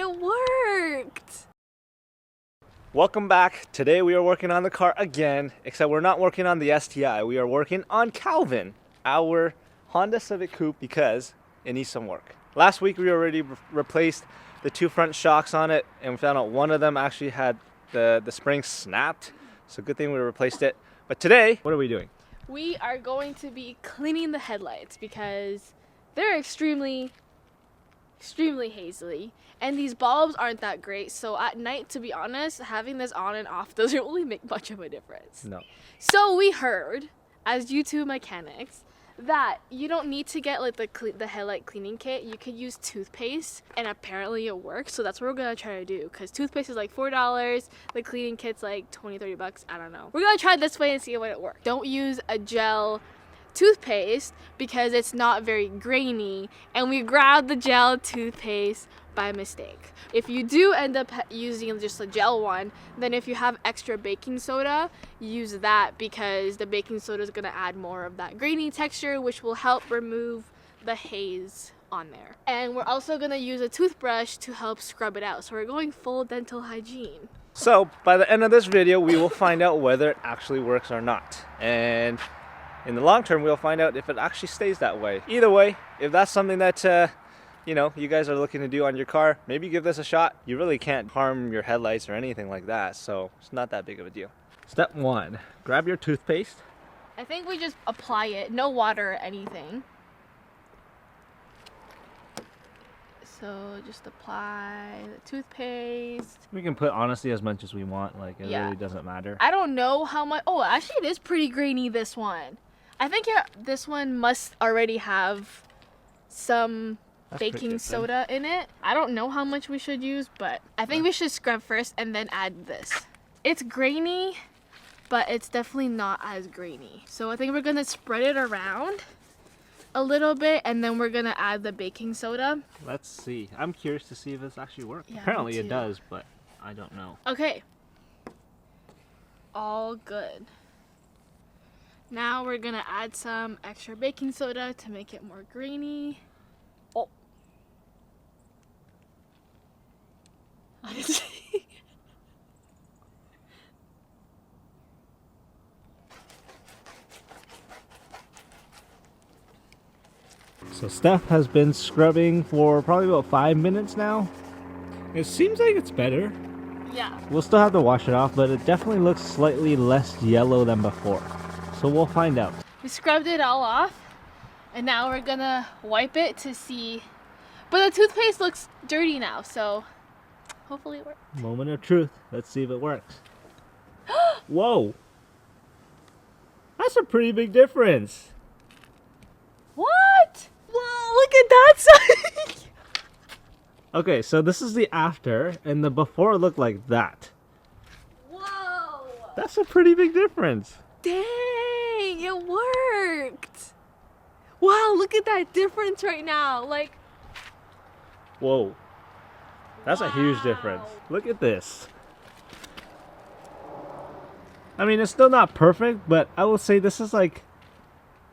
it worked! Welcome back. Today we are working on the car again, except we're not working on the STI. We are working on Calvin, our Honda Civic Coupe, because it needs some work. Last week we already replaced the two front shocks on it, and we found out one of them actually had the spring snapped. So good thing we replaced it. But today, what are we doing? We are going to be cleaning the headlights because they're extremely hazy, and these bulbs aren't that great. So at night, to be honest, having this on and off doesn't really make much of a difference. No. So we heard, as YouTube mechanics, that you don't need to get like the headlight cleaning kit. You could use toothpaste, and apparently it works. So that's what we're gonna try to do, because toothpaste is like $4, the cleaning kit's like 20-30 bucks. I don't know. We're gonna try this way and see what it works. Don't use a gel toothpaste because it's not very grainy, and we grabbed the gel toothpaste by mistake. If you do end up using just a gel one, then if you have extra baking soda, use that, because the baking soda is going to add more of that grainy texture, which will help remove the haze on there. And we're also going to use a toothbrush to help scrub it out. So we're going full dental hygiene. So by the end of this video, we will find out whether it actually works or not. And in the long term, we'll find out if it actually stays that way. Either way, if that's something that you know, you guys are looking to do on your car, maybe give this a shot. You really can't harm your headlights or anything like that, so it's not that big of a deal. Step 1, grab your toothpaste. I think we just apply it, no water or anything. So just apply the toothpaste. We can put honestly as much as we want, like it Yeah. really doesn't matter. I don't know how much. Oh, actually it is pretty grainy, this one. I think this one must already have some baking soda in it. I don't know how much we should use, but I think we should scrub first and then add this. It's grainy, but it's definitely not as grainy. So I think we're gonna spread it around a little bit, and then we're gonna add the baking soda. Let's see. I'm curious to see if this actually works. Yeah, apparently it does, but I don't know. Okay. All good. Now we're gonna add some extra baking soda to make it more grainy. Oh. Honestly. So Steph has been scrubbing for probably about 5 minutes now. It seems like it's better. Yeah. We'll still have to wash it off, but it definitely looks slightly less yellow than before. So we'll find out. We scrubbed it all off, and now we're gonna wipe it to see. But the toothpaste looks dirty now, so hopefully it works. Moment of truth. Let's see if it works. Whoa! That's a pretty big difference. What? Whoa, look at that side! Okay, so this is the after, and the before looked like that. Whoa! That's a pretty big difference. Dang, it worked! Wow, look at that difference right now. Like, Whoa. That's a huge Wow. difference. Look at this. I mean, it's still not perfect, but I will say this is like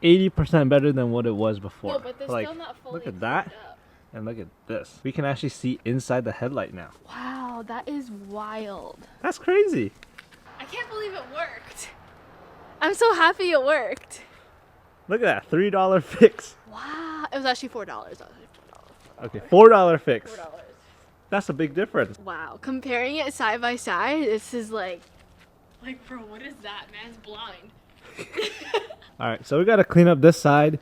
80% better than what it was before. no, but they're Like, still not fully look at cleaned that. up. And look at this. We can actually see inside the headlight now. Wow, that is wild. That's crazy. I can't believe it worked. I'm so happy it worked. Look at that, $3 fix. Wow, it was actually $4. Okay, $4 fix. $4. That's a big difference. Wow, comparing it side by side, this is like bro, what is that? Man's blind. All right, so we got to clean up this side,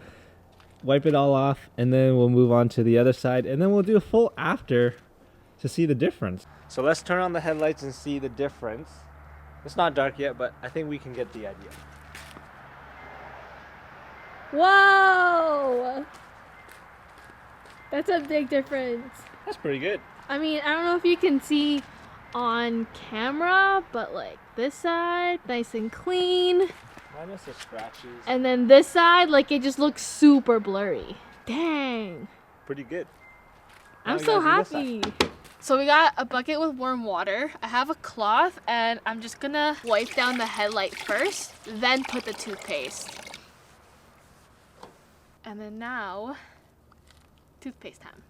wipe it all off, and then we'll move on to the other side, and then we'll do a full after to see the difference. So let's turn on the headlights and see the difference. It's not dark yet, but I think we can get the idea. Whoa! That's a big difference. That's pretty good. I mean, I don't know if you can see on camera, but like this side, nice and clean. Minus the scratches. And then this side, like it just looks super blurry. Dang. Pretty good. I'm Now we so gotta do this happy. So we got a bucket with warm water. I have a cloth, and I'm just gonna wipe down the headlight first, then put the toothpaste. And then now, toothpaste time.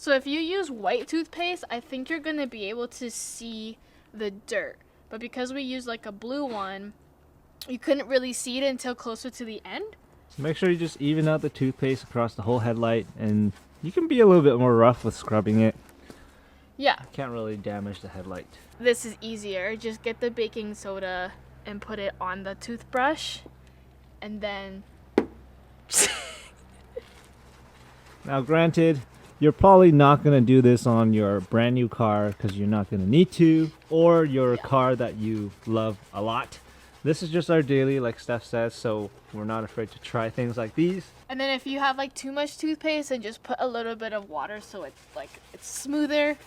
So if you use white toothpaste, I think you're gonna be able to see the dirt. But because we use like a blue one, you couldn't really see it until closer to the end. So make sure you just even out the toothpaste across the whole headlight, and you can be a little bit more rough with scrubbing it. Yeah. Can't really damage the headlight. This is easier. Just get the baking soda and put it on the toothbrush, and then... Now granted, you're probably not going to do this on your brand new car because you're not going to need to, or your car that you love a lot. This is just our daily, like Steph says, so we're not afraid to try things like these. And then if you have like too much toothpaste, then just put a little bit of water so it's smoother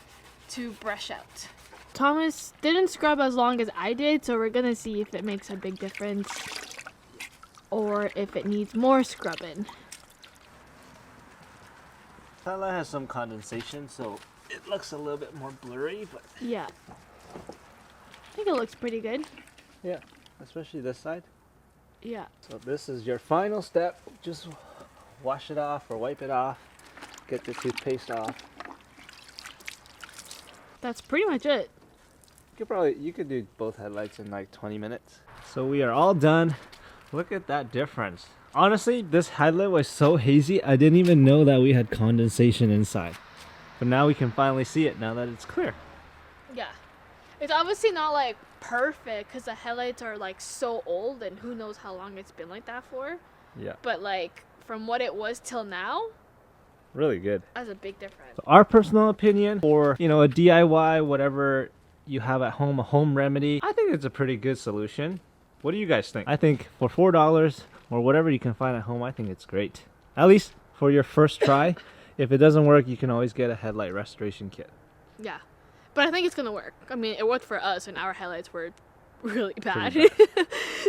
to brush out. Thomas didn't scrub as long as I did, so we're gonna see if it makes a big difference or if it needs more scrubbing. Tala has some condensation, so it looks a little bit more blurry, but Yeah. I think it looks pretty good. yeah, especially this side. Yeah. So this is your final step. Just wash it off or wipe it off. Get the toothpaste off. That's pretty much it. You could do both headlights in like 20 minutes. So we are all done. Look at that difference. Honestly, this headlight was so hazy, I didn't even know that we had condensation inside. But now we can finally see it now that it's clear. Yeah. It's obviously not like perfect because the headlights are like so old and who knows how long it's been like that for. Yeah. But like from what it was till now, Really good. that's a big difference. So our personal opinion for, you know, a DIY, whatever you have at home, a home remedy, I think it's a pretty good solution. What do you guys think? I think for $4 or whatever you can find at home, I think it's great. At least for your first try. If it doesn't work, you can always get a headlight restoration kit. Yeah. But I think it's going to work. I mean, it worked for us and our headlights were really bad. Pretty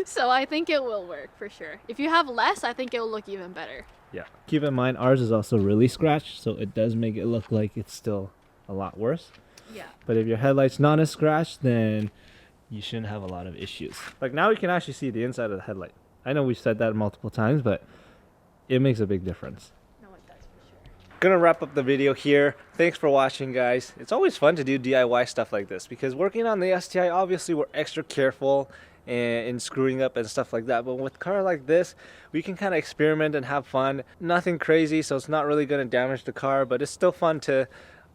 So I think it will work for sure. If you have less, I think it will look even better. Yeah. Keep in mind, ours is also really scratched, so it does make it look like it's still a lot worse. Yeah. But if your headlight's not as scratched, then you shouldn't have a lot of issues. Like now we can actually see the inside of the headlight. I know we've said that multiple times, but it makes a big difference. No, it does for sure. Gonna wrap up the video here. Thanks for watching, guys. It's always fun to do DIY stuff like this because working on the STI, obviously we're extra careful in screwing up and stuff like that, but with a car like this we can kind of experiment and have fun. Nothing crazy, so it's not really going to damage the car, but it's still fun to,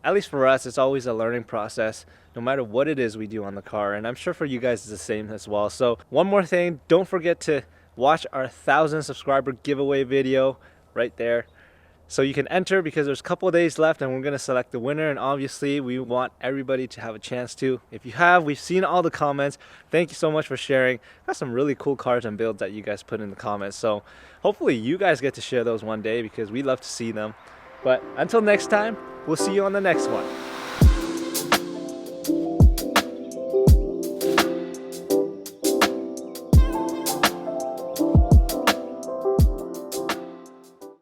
at least for us, it's always a learning process no matter what it is we do on the car, and I'm sure for you guys it's the same as well. So one more thing, don't forget to watch our 1,000 subscriber giveaway video right there. So you can enter because there's a couple of days left and we're going to select the winner, and obviously we want everybody to have a chance to. If you have, we've seen all the comments. Thank you so much for sharing. Got some really cool cars and builds that you guys put in the comments. So hopefully you guys get to share those one day because we love to see them. But until next time, we'll see you on the next one.